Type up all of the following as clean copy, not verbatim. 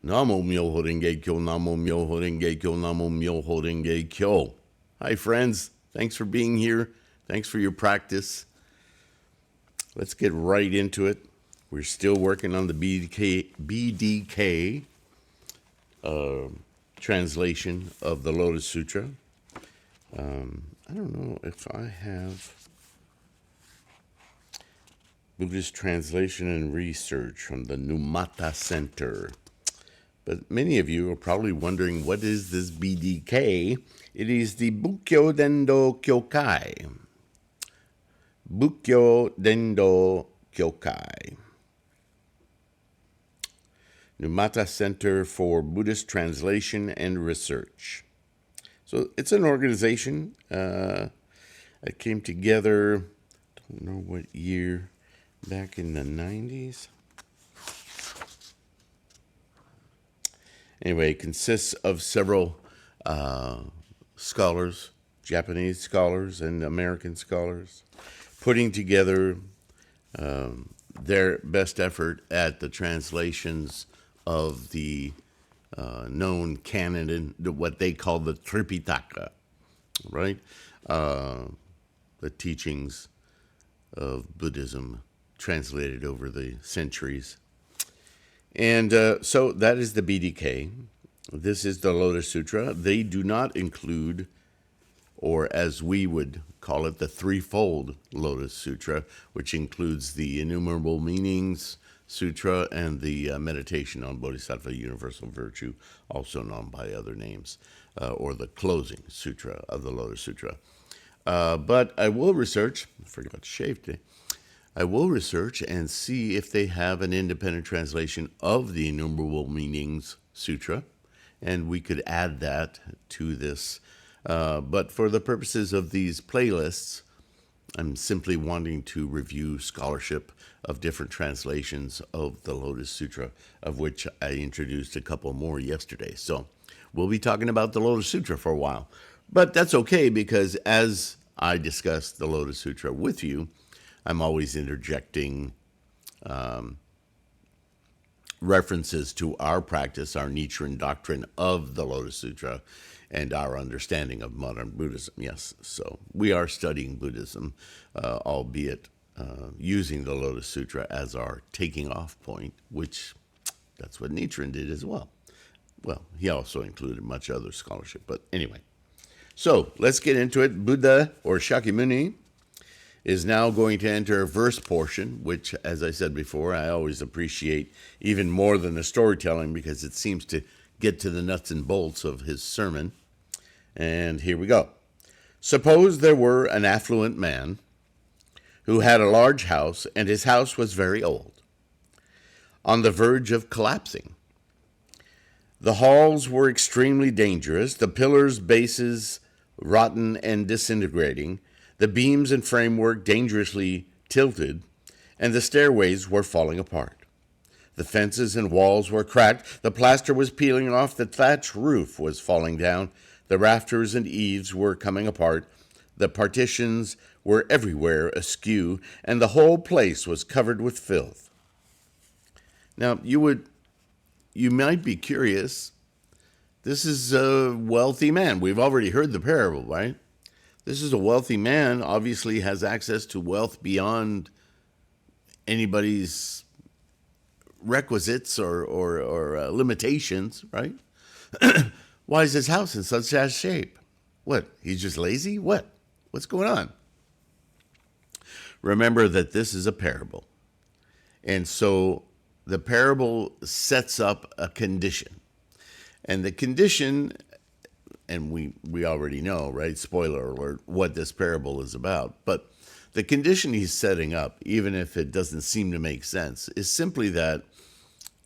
Namo Myoho Renge Kyo, Namo Myoho Renge Kyo, Namo Myoho Renge Kyo. Hi, friends. Thanks for being here. Thanks for your practice. Let's get right into it. We're still working on the BDK translation of the Lotus Sutra. I don't know if I have Buddhist Translation and Research from the Numata Center. But many of you are probably wondering, what is this BDK? It is the Bukkyo Dendo Kyokai. Bukkyo Dendo Kyokai. Numata Center for Buddhist Translation and Research. So it's an organization that came together, don't know what year, back in the 90s. Anyway, it consists of several scholars, Japanese scholars and American scholars, putting together their best effort at the translations of the known canon, what they call the Tripitaka, right? The teachings of Buddhism translated over the centuries. And so that is the BDK. This is the Lotus Sutra. They do not include, or as we would call it, the Threefold Lotus Sutra, which includes the Innumerable Meanings Sutra and the Meditation on Bodhisattva Universal Virtue, also known by other names, or the Closing Sutra of the Lotus Sutra. But I will research, I forgot to shave today, I will research and see if they have an independent translation of the Innumerable Meanings Sutra, and we could add that to this. But for the purposes of these playlists, I'm simply wanting to review scholarship of different translations of the Lotus Sutra, of which I introduced a couple more yesterday. So we'll be talking about the Lotus Sutra for a while. But that's okay, because as I discuss the Lotus Sutra with you, I'm always interjecting references to our practice, our Nichiren doctrine of the Lotus Sutra, and our understanding of modern Buddhism. Yes, so we are studying Buddhism, albeit using the Lotus Sutra as our taking off point, which that's what Nichiren did as well. Well, he also included much other scholarship, but anyway. So let's get into it. Buddha, or Shakyamuni, is now going to enter a verse portion, which, as I said before, I always appreciate even more than the storytelling, because it seems to get to the nuts and bolts of his sermon. And here we go. Suppose there were an affluent man who had a large house, and his house was very old, on the verge of collapsing. The halls were extremely dangerous, the pillars' bases rotten and disintegrating, the beams and framework dangerously tilted, and the stairways were falling apart. The fences and walls were cracked, the plaster was peeling off, the thatch roof was falling down, the rafters and eaves were coming apart, the partitions were everywhere askew, and the whole place was covered with filth. Now, you might be curious. This is a wealthy man. We've already heard the parable, right? This is a wealthy man, obviously has access to wealth beyond anybody's requisites or limitations, right? Why is his house in such bad shape? What, he's just lazy? What's going on? Remember that this is a parable. And so the parable sets up a condition. And the condition, and we already know, right? Spoiler alert, what this parable is about. But the condition he's setting up, even if it doesn't seem to make sense, is simply that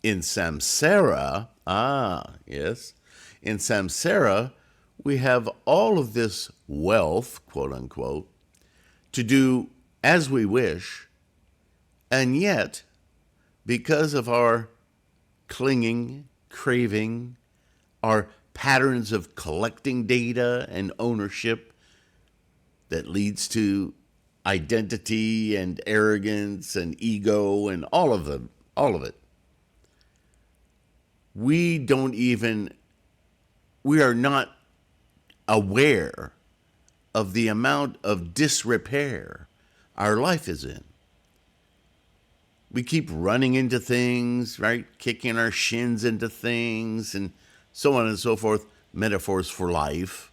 in samsara, in samsara, we have all of this wealth, quote unquote, to do as we wish, and yet, because of our clinging, craving, our patterns of collecting data and ownership that leads to identity and arrogance and ego and all of it, we are not aware of the amount of disrepair our life is in. We keep running into things, right? Kicking our shins into things and so on and so forth, metaphors for life,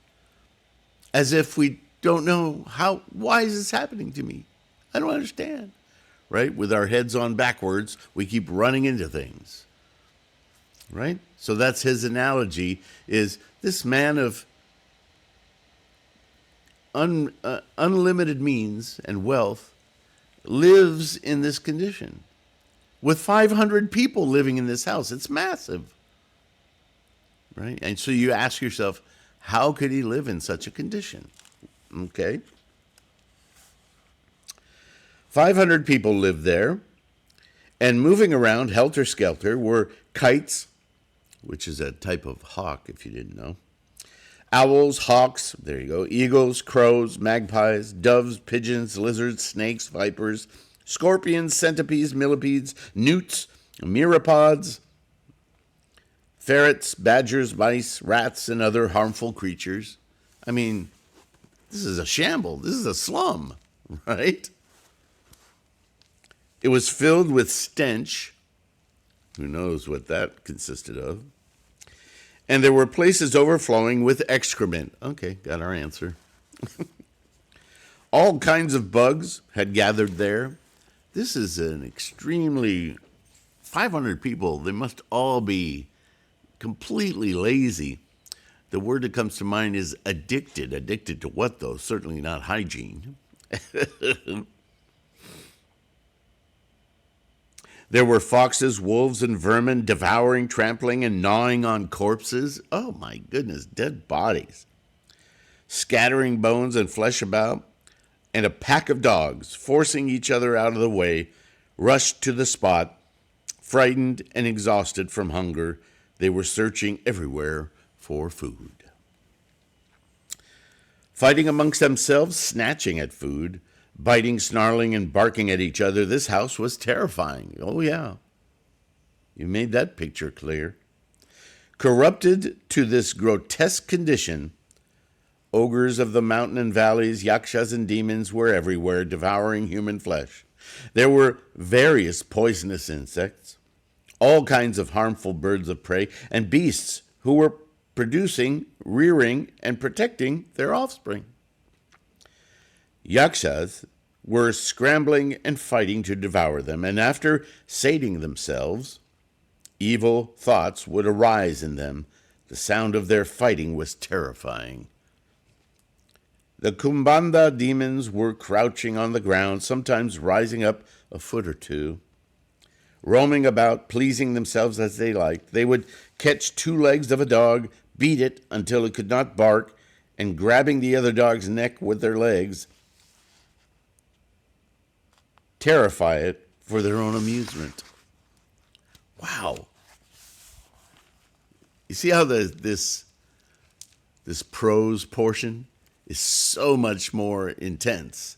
as if we don't know why is this happening to me? I don't understand, right? With our heads on backwards, we keep running into things, right? So that's his analogy, is this man of unlimited means and wealth lives in this condition with 500 people living in this house. It's massive, right? And so you ask yourself, how could he live in such a condition? Okay. 500 people lived there, and moving around helter-skelter were kites, which is a type of hawk, if you didn't know, owls, hawks, there you go, eagles, crows, magpies, doves, pigeons, lizards, snakes, vipers, scorpions, centipedes, millipedes, newts, myriapods, ferrets, badgers, mice, rats, and other harmful creatures. I mean, this is a shamble. This is a slum, right? It was filled with stench. Who knows what that consisted of? And there were places overflowing with excrement. Okay, got our answer. All kinds of bugs had gathered there. This is an extremely 500 people. They must all be completely lazy. The word that comes to mind is addicted. Addicted to what, though? Certainly not hygiene. There were foxes, wolves, and vermin devouring, trampling, and gnawing on corpses. Oh, my goodness, dead bodies. Scattering bones and flesh about, and a pack of dogs, forcing each other out of the way, rushed to the spot. Frightened and exhausted from hunger, they were searching everywhere for food. Fighting amongst themselves, snatching at food, biting, snarling, and barking at each other, this house was terrifying. Oh, yeah. You made that picture clear. Corrupted to this grotesque condition, ogres of the mountain and valleys, yakshas and demons were everywhere, devouring human flesh. There were various poisonous insects, all kinds of harmful birds of prey, and beasts who were producing, rearing, and protecting their offspring. Yakshas were scrambling and fighting to devour them, and after sating themselves, evil thoughts would arise in them. The sound of their fighting was terrifying. The Kumbanda demons were crouching on the ground, sometimes rising up a foot or two, roaming about, pleasing themselves as they liked. They would catch 2 legs of a dog, beat it until it could not bark, and grabbing the other dog's neck with their legs, terrify it for their own amusement. Wow. You see how this prose portion is so much more intense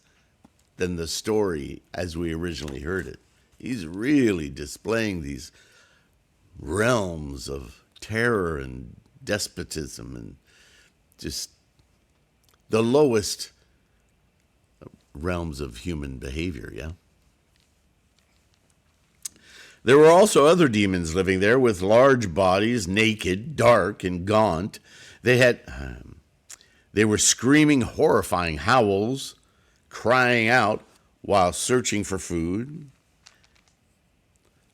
than the story as we originally heard it. He's really displaying these realms of terror and despotism and just the lowest realms of human behavior, yeah? There were also other demons living there with large bodies, naked, dark, and gaunt. They were screaming horrifying howls, crying out while searching for food.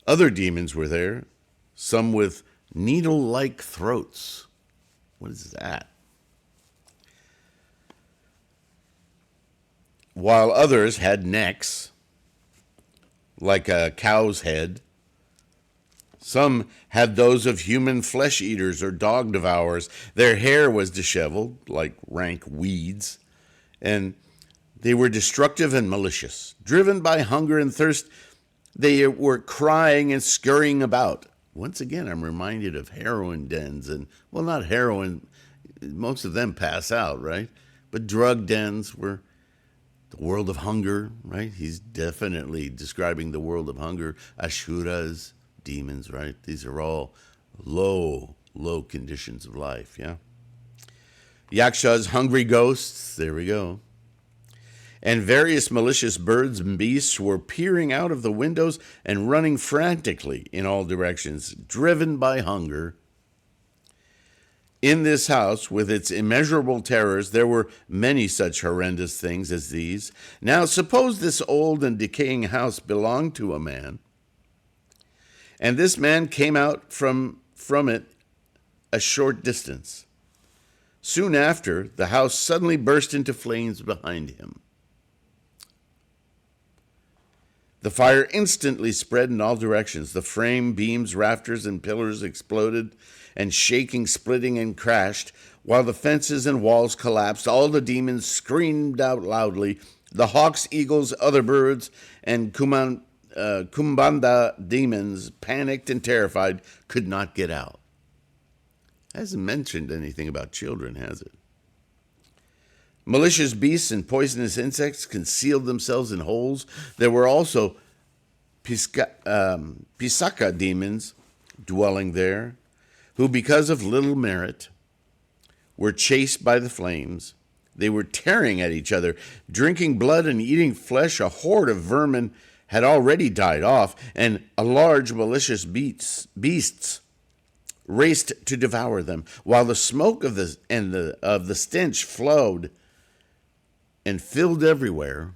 Other demons were there, some with needle-like throats. What is that? While others had necks, like a cow's head. Some had those of human flesh eaters or dog devourers. Their hair was disheveled, like rank weeds, and they were destructive and malicious. Driven by hunger and thirst, they were crying and scurrying about. Once again, I'm reminded of heroin dens, and, well, not heroin, most of them pass out, right? But drug dens were the world of hunger, right? He's definitely describing the world of hunger. Ashuras, demons, right? These are all low conditions of life, yeah? Yakshas, hungry ghosts, there we go. And various malicious birds and beasts were peering out of the windows and running frantically in all directions, driven by hunger. In this house, with its immeasurable terrors, there were many such horrendous things as these. Now, suppose this old and decaying house belonged to a man, and this man came out from it a short distance. Soon after, the house suddenly burst into flames behind him. The fire instantly spread in all directions. The frame, beams, rafters, and pillars exploded, and shaking, splitting, and crashed, while the fences and walls collapsed. All the demons screamed out loudly. The hawks, eagles, other birds, and Kumbanda demons, panicked and terrified, could not get out. Hasn't mentioned anything about children, has it? Malicious beasts and poisonous insects concealed themselves in holes. There were also Pisaka demons dwelling there, who, because of little merit, were chased by the flames. They were tearing at each other, drinking blood and eating flesh. A horde of vermin had already died off, and a large malicious beasts raced to devour them, while the smoke of the stench flowed and filled everywhere.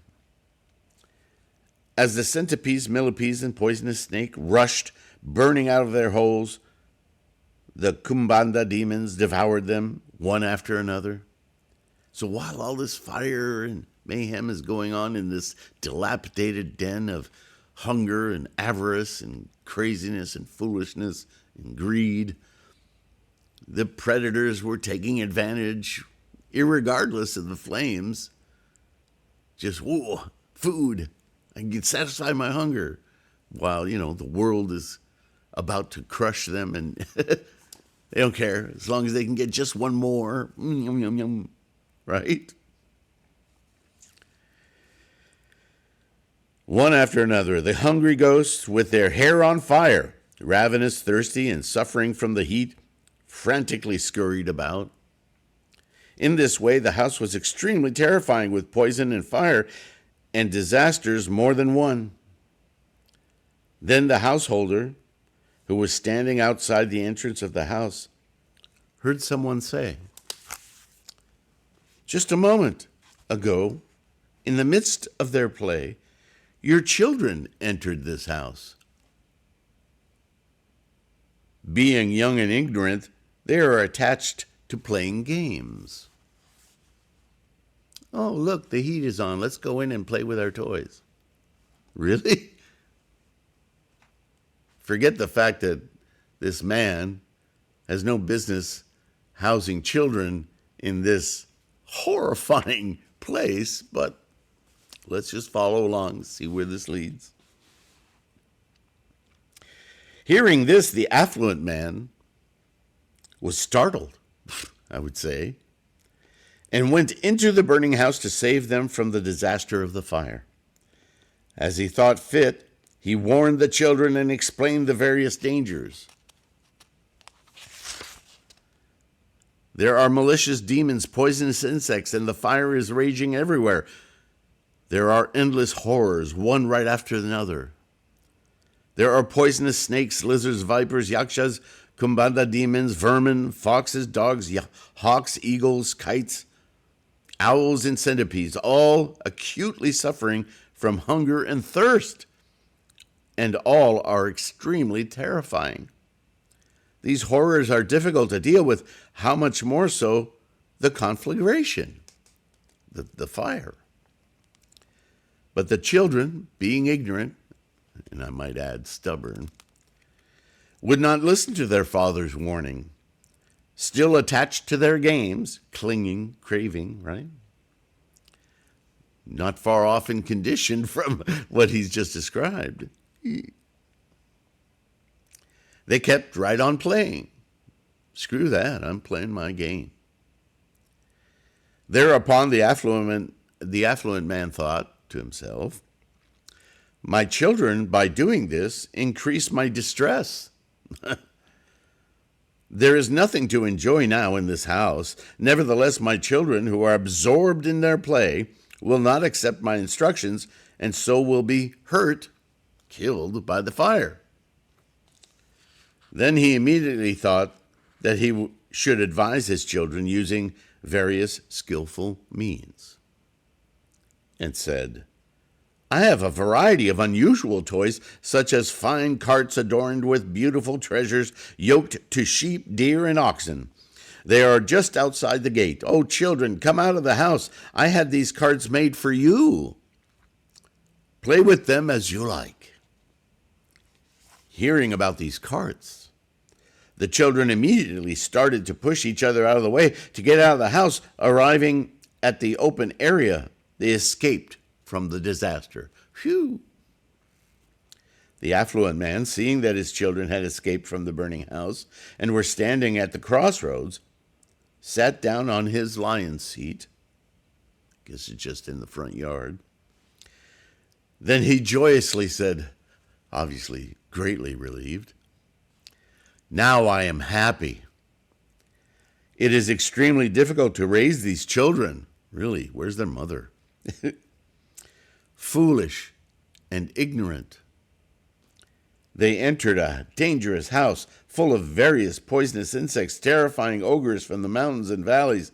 As the centipedes, millipedes, and poisonous snake rushed, burning out of their holes, the Kumbanda demons devoured them, one after another. So while all this fire and mayhem is going on in this dilapidated den of hunger and avarice and craziness and foolishness and greed, the predators were taking advantage, irregardless of the flames. Just, food. I can satisfy my hunger. While, the world is about to crush them, and they don't care as long as they can get just one more. Yum, yum, yum. Right? One after another, the hungry ghosts, with their hair on fire, ravenous, thirsty, and suffering from the heat, frantically scurried about. In this way, the house was extremely terrifying, with poison and fire and disasters more than one. Then the householder, who was standing outside the entrance of the house, heard someone say, "Just a moment ago, in the midst of their play, your children entered this house. Being young and ignorant, they are attached to playing games. Oh, look, the heat is on. Let's go in and play with our toys." Really? Forget the fact that this man has no business housing children in this horrifying place, but let's just follow along, see where this leads. Hearing this, the affluent man was startled, I would say, and went into the burning house to save them from the disaster of the fire. As he thought fit, he warned the children and explained the various dangers. There are malicious demons, poisonous insects, and the fire is raging everywhere. There are endless horrors, one right after another. There are poisonous snakes, lizards, vipers, yakshas, kumbanda demons, vermin, foxes, dogs, hawks, eagles, kites, owls, and centipedes, all acutely suffering from hunger and thirst, and all are extremely terrifying. These horrors are difficult to deal with, how much more so the conflagration, the fire. But the children, being ignorant, and I might add stubborn, would not listen to their father's warning, still attached to their games, clinging, craving, right? Not far off in condition from what he's just described. They kept right on playing. Screw that, I'm playing my game. Thereupon the affluent man thought to himself, "My children, by doing this, increase my distress." There is nothing to enjoy now in this house. Nevertheless, my children, who are absorbed in their play, will not accept my instructions, and so will be hurt, killed by the fire." Then he immediately thought that he should advise his children using various skillful means, and said, "I have a variety of unusual toys, such as fine carts adorned with beautiful treasures, yoked to sheep, deer, and oxen. They are just outside the gate. Oh, children, come out of the house. I had these carts made for you. Play with them as you like." Hearing about these carts, the children immediately started to push each other out of the way to get out of the house. Arriving at the open area, they escaped from the disaster. Phew! The affluent man, seeing that his children had escaped from the burning house and were standing at the crossroads, sat down on his lion's seat. I guess it's just in the front yard. Then he joyously said, obviously greatly relieved, "Now I am happy. It is extremely difficult to raise these children." Really, where's their mother? "Foolish and ignorant. They entered a dangerous house full of various poisonous insects, terrifying ogres from the mountains and valleys,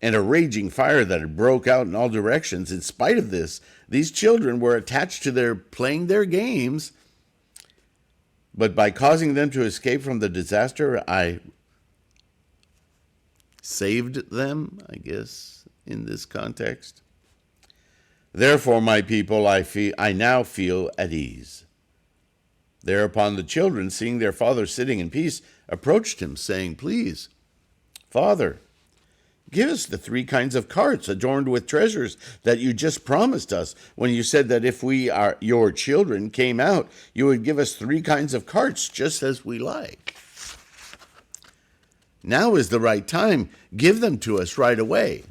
and a raging fire that had broke out in all directions. In spite of this, these children were attached to their playing their games, but by causing them to escape from the disaster, I saved them, I guess, in this context. Therefore, my people, I now feel at ease." Thereupon the children, seeing their father sitting in peace, approached him, saying, "Please, Father, give us the 3 kinds of carts adorned with treasures that you just promised us when you said that if we, your children, came out, you would give us 3 kinds of carts just as we like. Now is the right time. Give them to us right away."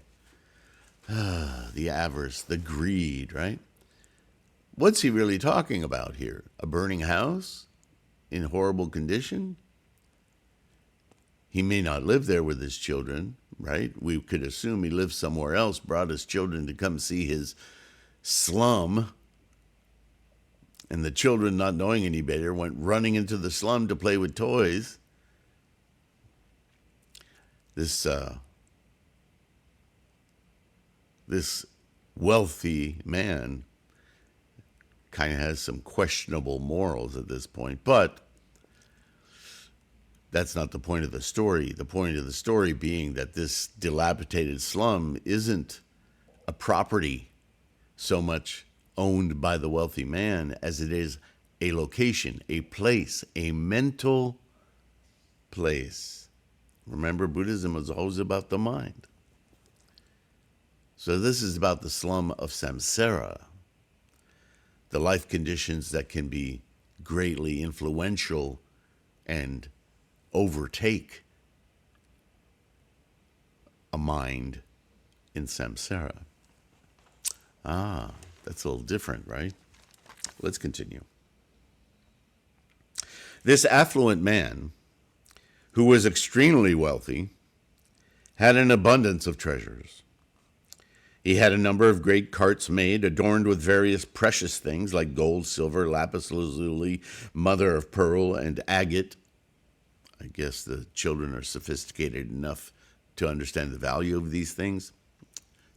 The avarice, the greed, right? What's he really talking about here? A burning house in horrible condition? He may not live there with his children, right? We could assume he lived somewhere else, brought his children to come see his slum, and the children, not knowing any better, went running into the slum to play with toys. This wealthy man kind of has some questionable morals at this point, but that's not the point of the story. The point of the story being that this dilapidated slum isn't a property so much owned by the wealthy man as it is a location, a place, a mental place. Remember, Buddhism is always about the mind. So this is about the slum of samsara, the life conditions that can be greatly influential and overtake a mind in samsara. That's a little different, right? Let's continue. This affluent man, who was extremely wealthy, had an abundance of treasures. He had a number of great carts made, adorned with various precious things like gold, silver, lapis lazuli, mother of pearl, and agate. I guess the children are sophisticated enough to understand the value of these things.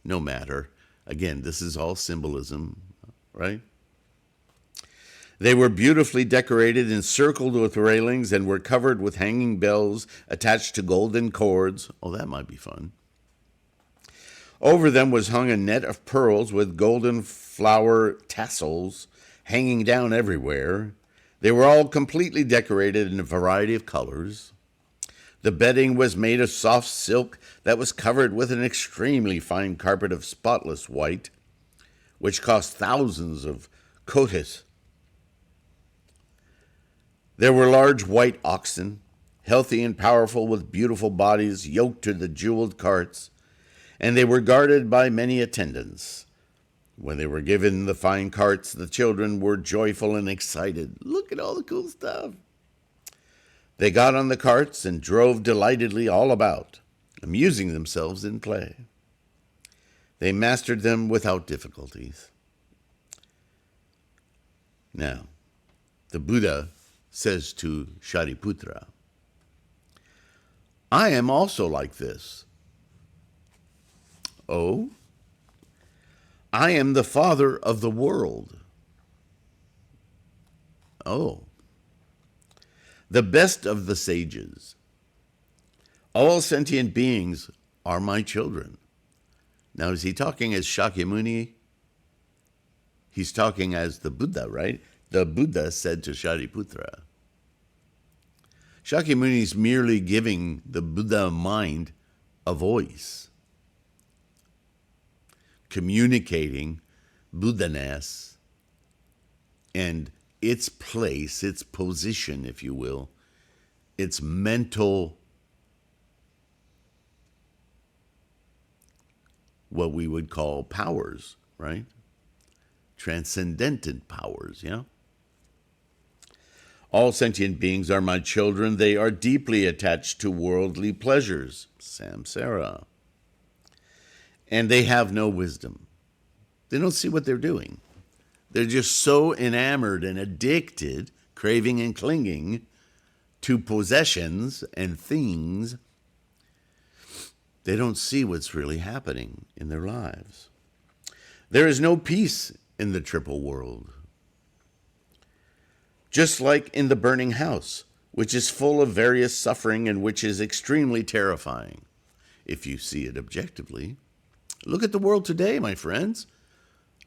No matter. Again, this is all symbolism, right? They were beautifully decorated, encircled with railings, and were covered with hanging bells attached to golden cords. Oh, that might be fun. Over them was hung a net of pearls with golden flower tassels hanging down everywhere. They were all completely decorated in a variety of colors. The bedding was made of soft silk that was covered with an extremely fine carpet of spotless white, which cost thousands of kotis. There were large white oxen, healthy and powerful, with beautiful bodies, yoked to the jeweled carts, and they were guarded by many attendants. When they were given the fine carts, the children were joyful and excited. Look at all the cool stuff. They got on the carts and drove delightedly all about, amusing themselves in play. They mastered them without difficulties. Now, the Buddha says to Sariputra, I am also like this. Oh? I am the father of the world. Oh. The best of the sages. All sentient beings are my children. Now, is he talking as Shakyamuni? He's talking as the Buddha, right? The Buddha said to Sariputra. Shakyamuni is merely giving the Buddha mind a voice, communicating Buddha-ness and its place, its position, if you will, its mental, what we would call powers, right? Transcendent powers, yeah? All sentient beings are my children. They are deeply attached to worldly pleasures, samsara. And they have no wisdom. They don't see what they're doing. They're just so enamored and addicted, craving and clinging to possessions and things, they don't see what's really happening in their lives. There is no peace in the triple world. Just like in the burning house, which is full of various suffering and which is extremely terrifying, if you see it objectively. Look at the world today, my friends.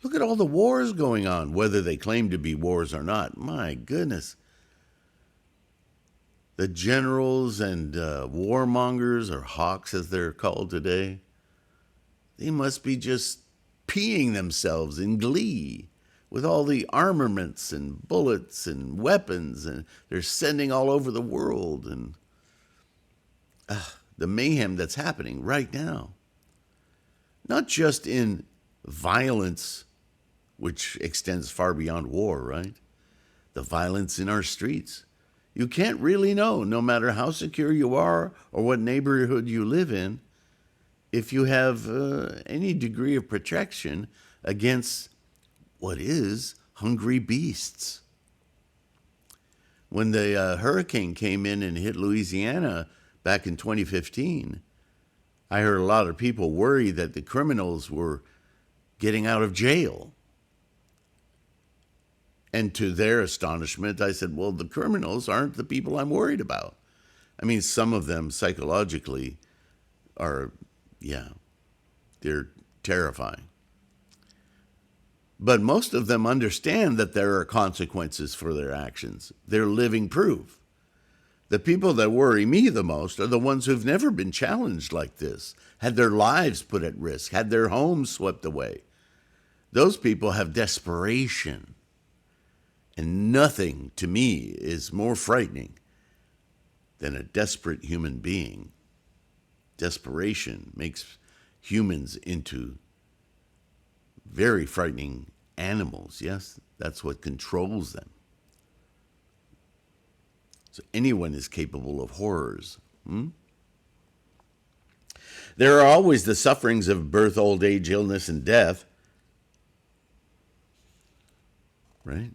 Look at all the wars going on, whether they claim to be wars or not. My goodness. The generals and warmongers, or hawks as they're called today, they must be just peeing themselves in glee with all the armaments and bullets and weapons, and they're sending all over the world, and the mayhem that's happening right now. Not just in violence, which extends far beyond war, right? The violence in our streets. You can't really know, no matter how secure you are or what neighborhood you live in, if you have any degree of protection against what is hungry beasts. When the hurricane came in and hit Louisiana back in 2015, I heard a lot of people worry that the criminals were getting out of jail. And to their astonishment, I said, well, the criminals aren't the people I'm worried about. I mean, some of them psychologically are, they're terrifying. But most of them understand that there are consequences for their actions. They're living proof. The people that worry me the most are the ones who've never been challenged like this, had their lives put at risk, had their homes swept away. Those people have desperation. And nothing, to me, is more frightening than a desperate human being. Desperation makes humans into very frightening animals, yes? That's what controls them. So anyone is capable of horrors. There are always the sufferings of birth, old age, illness, and death. Right?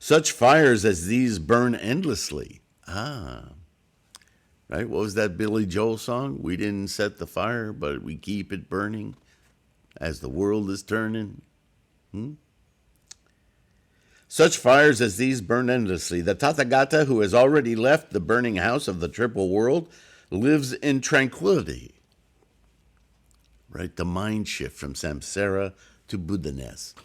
Such fires as these burn endlessly. Right? What was that Billy Joel song? We didn't set the fire, but we keep it burning as the world is turning. Such fires as these burn endlessly. The Tathagata, who has already left the burning house of the triple world, lives in tranquility. Right? The mind shift from samsara to Buddha-ness.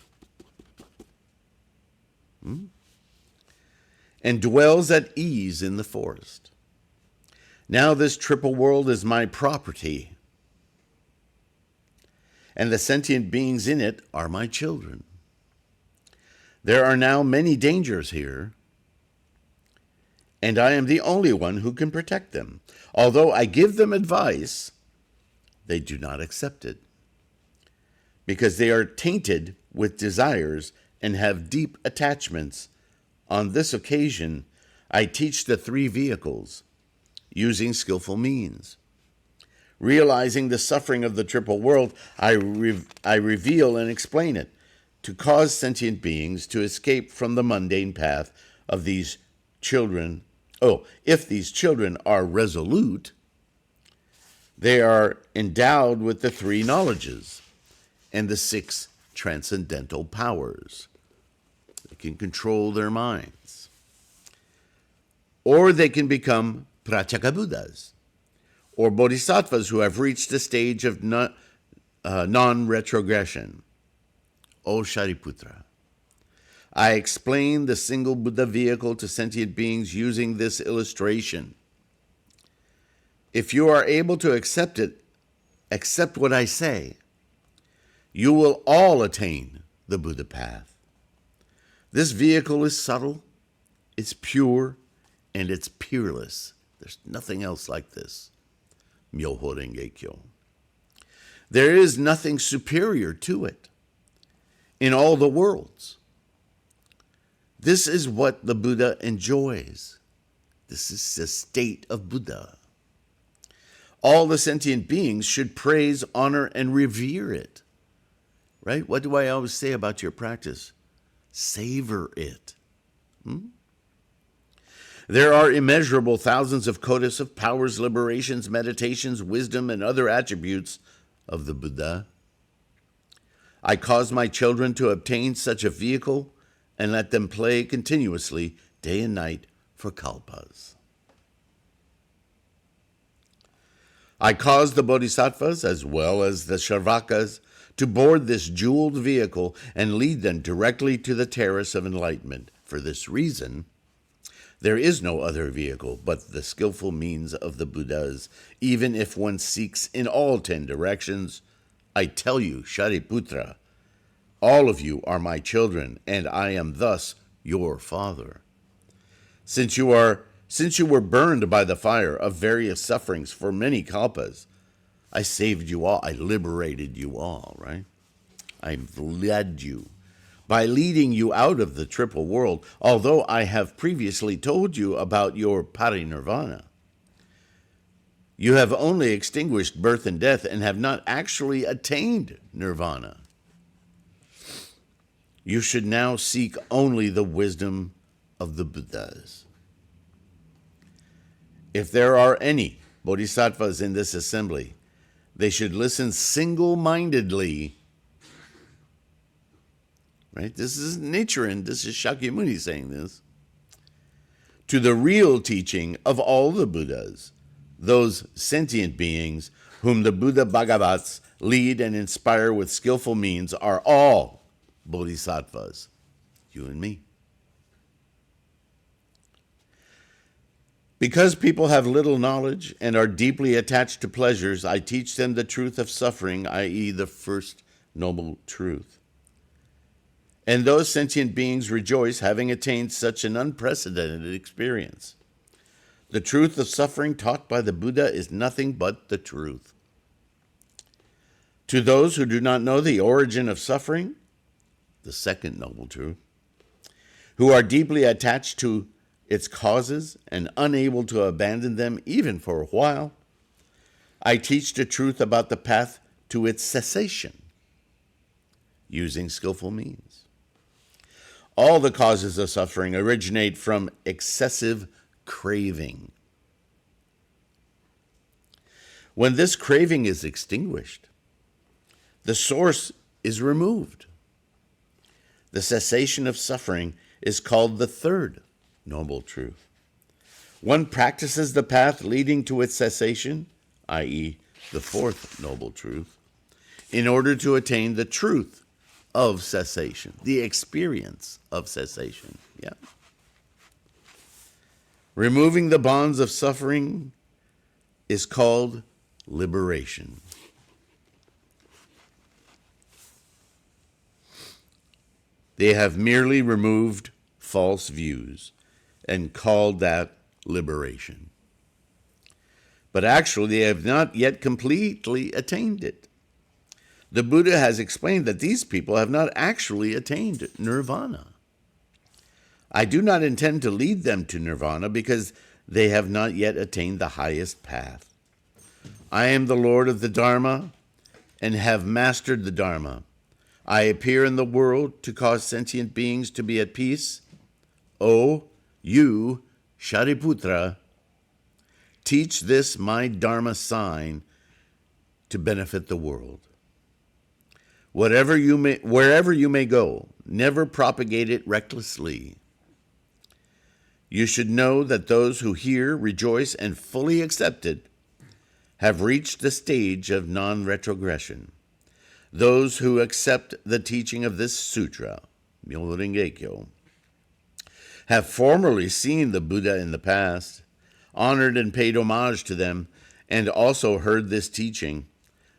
And dwells at ease in the forest. Now this triple world is my property, and the sentient beings in it are my children. There are now many dangers here, and I am the only one who can protect them. Although I give them advice, they do not accept it, because they are tainted with desires and have deep attachments. On this occasion, I teach the three vehicles using skillful means. Realizing the suffering of the triple world, I reveal and explain it to cause sentient beings to escape from the mundane path of these children. Oh, if these children are resolute, they are endowed with the three knowledges and the six transcendental powers. They can control their minds. Or they can become pratyeka Buddhas, or bodhisattvas who have reached the stage of non-retrogression. O Sariputra, I explain the single Buddha vehicle to sentient beings using this illustration. If you are able to accept it, accept what I say, you will all attain the Buddha path. This vehicle is subtle, it's pure, and it's peerless. There's nothing else like this. Myoho Renge Kyo. There is nothing superior to it in all the worlds. This is what the Buddha enjoys. This is the state of Buddha. All the sentient beings should praise, honor, and revere it. Right? What do I always say about your practice? Savor it. There are immeasurable thousands of kodas of powers, liberations, meditations, wisdom, and other attributes of the Buddha. I cause my children to obtain such a vehicle and let them play continuously, day and night, for kalpas. I cause the bodhisattvas, as well as the shravakas, to board this jeweled vehicle and lead them directly to the terrace of enlightenment. For this reason, there is no other vehicle but the skillful means of the Buddhas, even if one seeks in all 10 directions. I tell you, Sariputra, all of you are my children, and I am thus your father. Since you were burned by the fire of various sufferings for many kalpas, I saved you all. I liberated you all, right? I've led you by leading you out of the triple world, although I have previously told you about your parinirvana. You have only extinguished birth and death and have not actually attained nirvana. You should now seek only the wisdom of the Buddhas. If there are any bodhisattvas in this assembly, they should listen single-mindedly. Right? This is Nichiren, this is Shakyamuni saying this. To the real teaching of all the Buddhas, those sentient beings whom the Buddha Bhagavats lead and inspire with skillful means are all bodhisattvas, you and me. Because people have little knowledge and are deeply attached to pleasures, I teach them the truth of suffering, i.e. the first noble truth. And those sentient beings rejoice, having attained such an unprecedented experience. The truth of suffering taught by the Buddha is nothing but the truth. To those who do not know the origin of suffering, the second noble truth, who are deeply attached to its causes and unable to abandon them even for a while, I teach the truth about the path to its cessation, using skillful means. All the causes of suffering originate from excessive craving. When this craving is extinguished, the source is removed. The cessation of suffering is called the third noble truth. One practices the path leading to its cessation, i.e., the fourth noble truth, in order to attain the truth of cessation, the experience of cessation. Yeah. Removing the bonds of suffering is called liberation. They have merely removed false views and called that liberation. But actually, they have not yet completely attained it. The Buddha has explained that these people have not actually attained nirvana. I do not intend to lead them to nirvana because they have not yet attained the highest path. I am the Lord of the Dharma and have mastered the Dharma. I appear in the world to cause sentient beings to be at peace. O you, Sariputra, teach this my Dharma sign to benefit the world. Wherever you may go, never propagate it recklessly. You should know that those who hear, rejoice, and fully accept it have reached the stage of non-retrogression. Those who accept the teaching of this sutra, Myoho Renge Kyo, have formerly seen the Buddha in the past, honored and paid homage to them, and also heard this teaching.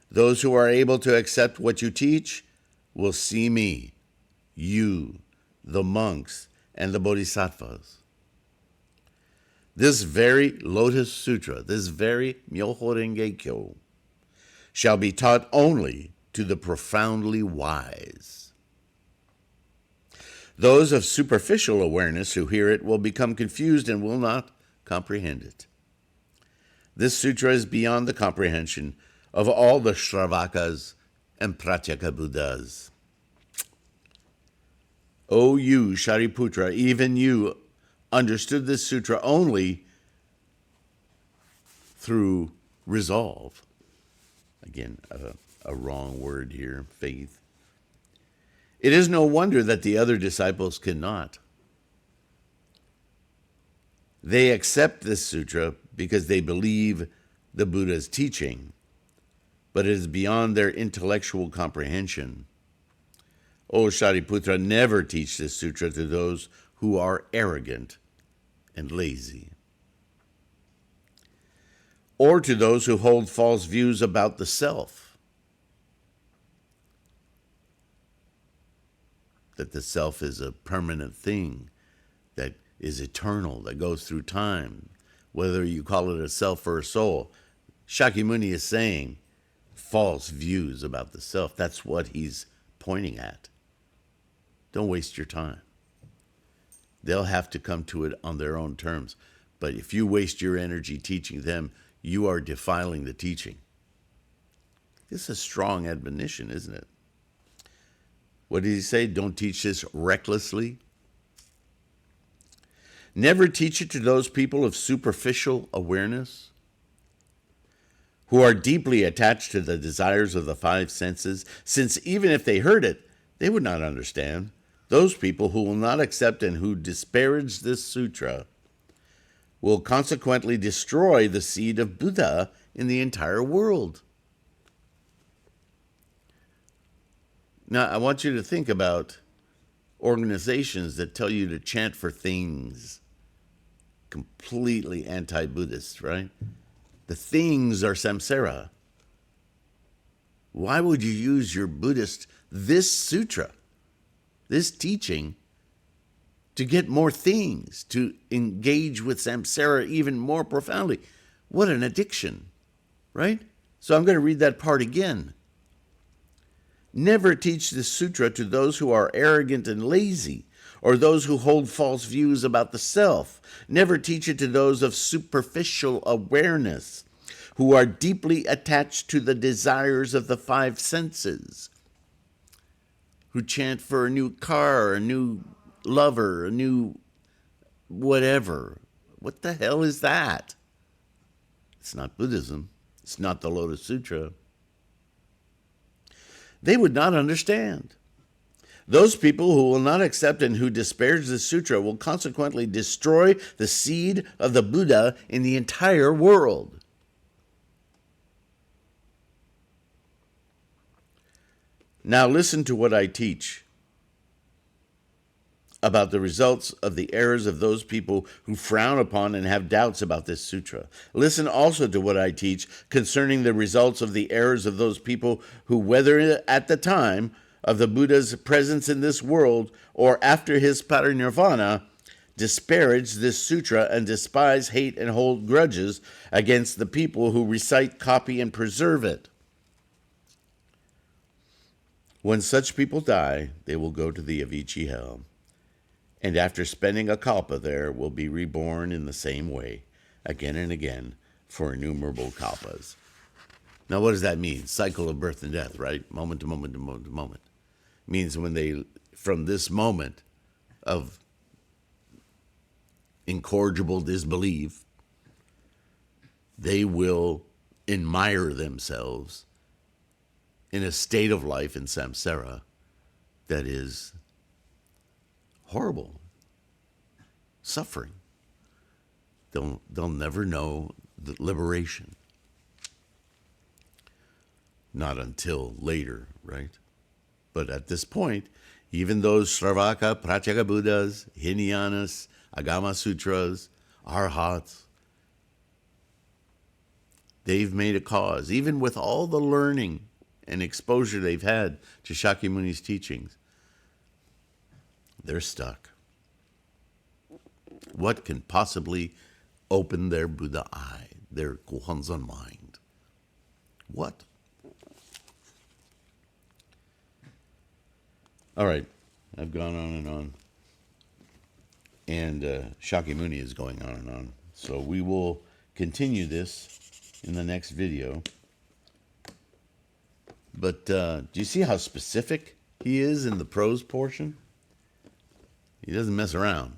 Those who are able to accept what you teach will see me, you, the monks, and the bodhisattvas. This very Lotus Sutra, this very Myoho Renge Kyo, shall be taught only to the profoundly wise. Those of superficial awareness who hear it will become confused and will not comprehend it. This sutra is beyond the comprehension of all the Shravakas and Pratyeka Buddhas. O you, Sariputra, even you understood this sutra only through resolve. Again, a wrong word here, faith. It is no wonder that the other disciples cannot. They accept this sutra because they believe the Buddha's teaching, but it is beyond their intellectual comprehension. O Sariputra, never teach this sutra to those who are arrogant and lazy, or to those who hold false views about the self, that the self is a permanent thing, that is eternal, that goes through time, whether you call it a self or a soul. Shakyamuni is saying false views about the self. That's what he's pointing at. Don't waste your time. They'll have to come to it on their own terms. But if you waste your energy teaching them, you are defiling the teaching. This is a strong admonition, isn't it? What did he say? Don't teach this recklessly. Never teach it to those people of superficial awareness who are deeply attached to the desires of the five senses, since even if they heard it, they would not understand. Those people who will not accept and who disparage this sutra will consequently destroy the seed of Buddha in the entire world. Now, I want you to think about organizations that tell you to chant for things. Completely anti-Buddhist, right? The things are samsara. Why would you use your Buddhist, this sutra, this teaching, to get more things, to engage with samsara even more profoundly? What an addiction, right? So I'm going to read that part again. Never teach this sutra to those who are arrogant and lazy, or those who hold false views about the self. Never teach it to those of superficial awareness, who are deeply attached to the desires of the five senses, who chant for a new car, a new lover, a new whatever. What the hell is that? It's not Buddhism. It's not the Lotus Sutra. They would not understand. Those people who will not accept and who disparage the sutra will consequently destroy the seed of the Buddha in the entire world. Now listen to what I teach about the results of the errors of those people who frown upon and have doubts about this sutra. Listen also to what I teach concerning the results of the errors of those people who, whether at the time of the Buddha's presence in this world or after his parinirvana, disparage this sutra and despise, hate, and hold grudges against the people who recite, copy, and preserve it. When such people die, they will go to the Avicii hell, and after spending a kalpa there, will be reborn in the same way, again and again, for innumerable kalpas. Now, what does that mean? Cycle of birth and death, right? Moment to moment to moment to moment. Means when they, from this moment of incorrigible disbelief, they will admire themselves in a state of life in samsara that is horrible, suffering. They'll never know the liberation. Not until later, right? But at this point, even those Sravaka, Pratyeka Buddhas, Hinayanas, Agama Sutras, Arhats, they've made a cause, even with all the learning and exposure they've had to Shakyamuni's teachings, they're stuck. What can possibly open their Buddha eye, their Gohanzon mind? What? All right, I've gone on and on. And Shakyamuni is going on and on. So we will continue this in the next video. But do you see how specific he is in the prose portion? He doesn't mess around.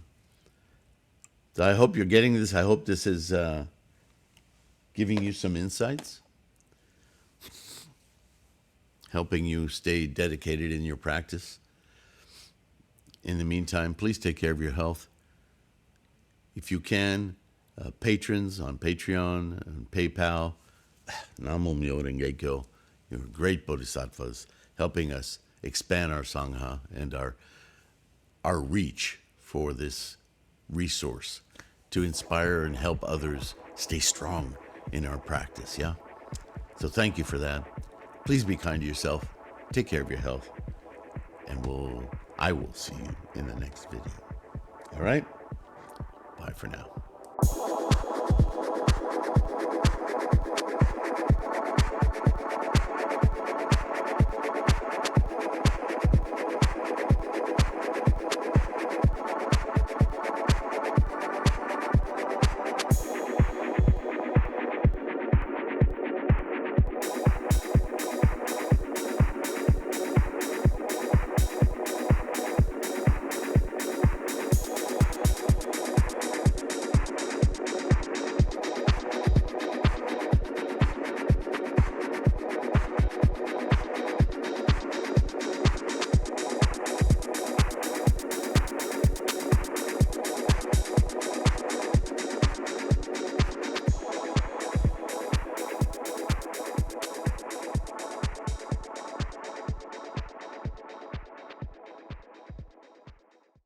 So I hope you're getting this. I hope this is giving you some insights, helping you stay dedicated in your practice. In the meantime, please take care of your health. If you can, patrons on Patreon and PayPal, Namo Myo Renge Kyo, you're great bodhisattvas, helping us expand our Sangha and our reach for this resource to inspire and help others stay strong in our practice, yeah? So thank you for that. Please be kind to yourself. Take care of your health. And I will see you in the next video. All right? Bye for now.